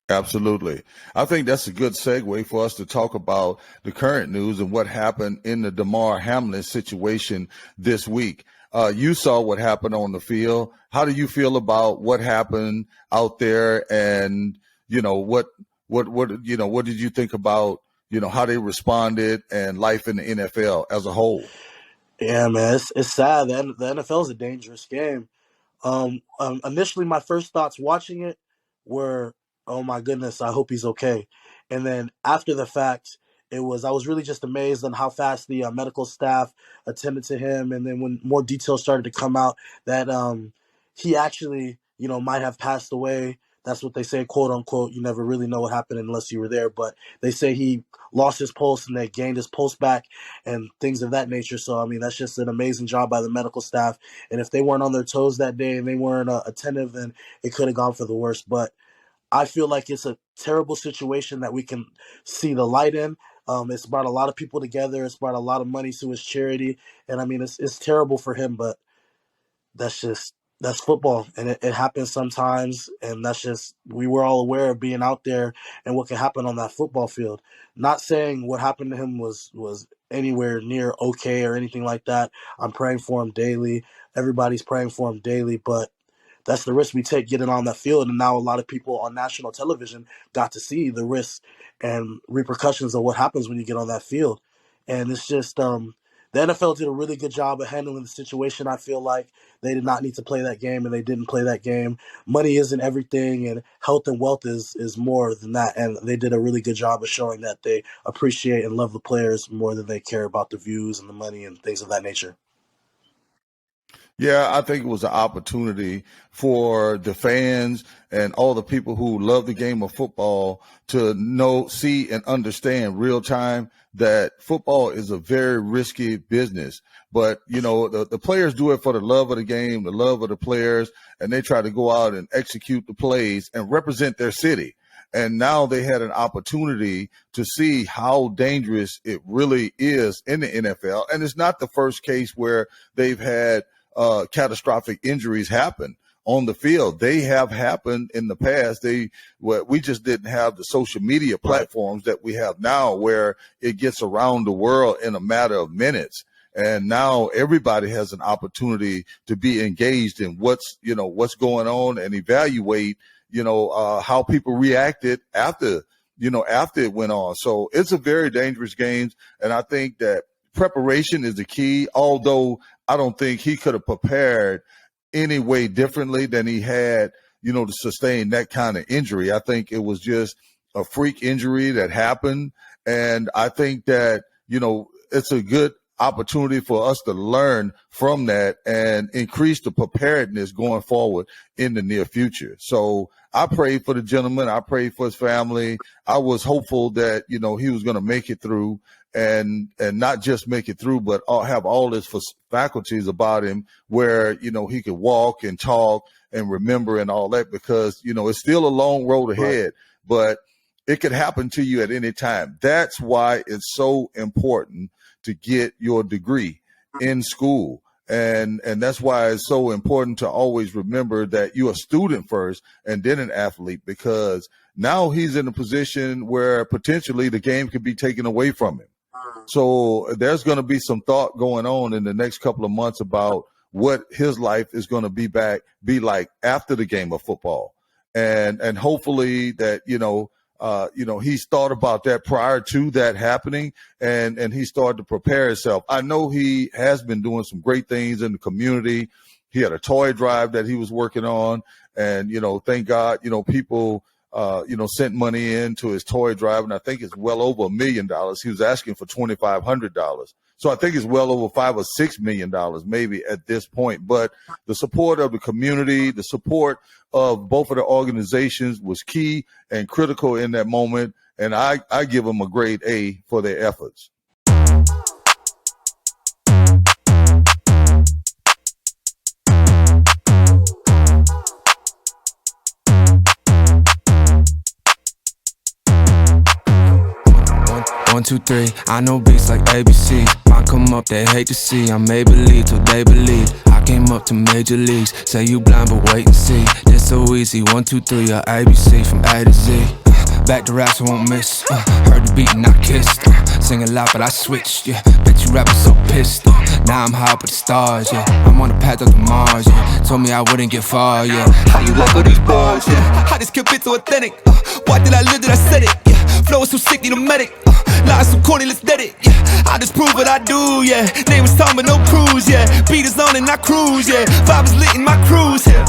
Absolutely. I think that's a good segue for us to talk about the current news and what happened in the Damar Hamlin situation this week. You saw what happened on the field. How do you feel about what happened out there? And, what did you think about, how they responded and life in the NFL as a whole? Yeah, man, it's sad. The NFL is a dangerous game. Initially, my first thoughts watching it were, "Oh my goodness, I hope he's okay." And then after the fact, I was really just amazed on how fast the medical staff attended to him. And then when more details started to come out, that he actually, might have passed away. That's what they say, quote unquote. You never really know what happened unless you were there. But they say he lost his pulse and they gained his pulse back and things of that nature. So, I mean, that's just an amazing job by the medical staff. And if they weren't on their toes that day and they weren't attentive, then it could have gone for the worst. But I feel like it's a terrible situation that we can see the light in. It's brought a lot of people together. It's brought a lot of money to his charity. And I mean, it's terrible for him, but that's football, and it happens sometimes. And we were all aware of being out there and what can happen on that football field. Not saying what happened to him was anywhere near okay or anything like that. I'm praying for him daily. Everybody's praying for him daily, but that's the risk we take getting on that field. And now a lot of people on national television got to see the risks and repercussions of what happens when you get on that field. And it's just the NFL did a really good job of handling the situation. I feel like they did not need to play that game, and they didn't play that game. Money isn't everything, and health and wealth is more than that. And they did a really good job of showing that they appreciate and love the players more than they care about the views and the money and things of that nature. Yeah, I think it was an opportunity for the fans and all the people who love the game of football to know, see, and understand real time that football is a very risky business. But, the players do it for the love of the game, the love of the players, and they try to go out and execute the plays and represent their city. And now they had an opportunity to see how dangerous it really is in the NFL. And it's not the first case where they've had catastrophic injuries happen on the field. They have happened in the past. We just didn't have the social media platforms that we have now, where it gets around the world in a matter of minutes. And now everybody has an opportunity to be engaged in what's going on and evaluate, how people reacted after it went on. So it's a very dangerous game. And I think that preparation is the key, although I don't think he could have prepared any way differently than he had, to sustain that kind of injury. I think it was just a freak injury that happened. And I think that, it's a good opportunity for us to learn from that and increase the preparedness going forward in the near future. So I prayed for the gentleman. I prayed for his family. I was hopeful that, he was going to make it through and not just make it through, but have all his faculties about him where, he could walk and talk and remember and all that, because, it's still a long road ahead, but it could happen to you at any time. That's why it's so important to get your degree in school. And that's why it's so important to always remember that you're a student first and then an athlete, because now he's in a position where potentially the game could be taken away from him. So there's going to be some thought going on in the next couple of months about what his life is going to be like after the game of football. And hopefully that, he's thought about that prior to that happening, and he started to prepare himself. I know he has been doing some great things in the community. He had a toy drive that he was working on, and, thank God, people, sent money into his toy drive, and I think it's well over $1 million. He was asking for $2,500. So I think it's well over $5 or $6 million maybe at this point. But the support of the community, the support of both of the organizations was key and critical in that moment. And I give them a grade A for their efforts. One, two, three, I know beats like ABC. I come up, they hate to see. I may believe till they believe. I came up to major leagues. Say you blind, but wait and see. Just so easy, 1, 2, 3, or ABC from A to Z. Back to raps, I won't miss. Heard the beat and I kissed. Sing a lot, but I switched. Yeah, bet you rappers so pissed. Now I'm high up with the stars. Yeah, I'm on the path up to Mars. Yeah, told me I wouldn't get far. Yeah, how you look at these bars? Yeah, how this kid fit so authentic? Why did I live that I said it? Yeah, flow is so sick, need a medic. Lies so corny, let's dead it. Yeah, I just prove what I do. Yeah, name is Tom, but no cruise. Yeah, beat is on and I cruise. Yeah, vibe is lit in my cruise. Yeah.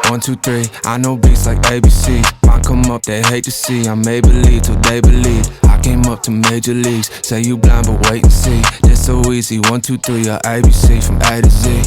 1, 2, 3, I know beats like ABC. Mine come up, they hate to see. I may believe till they believe. I came up to major leagues. Say you blind, but wait and see. Just so easy, 1, 2, 3, or ABC from A to Z.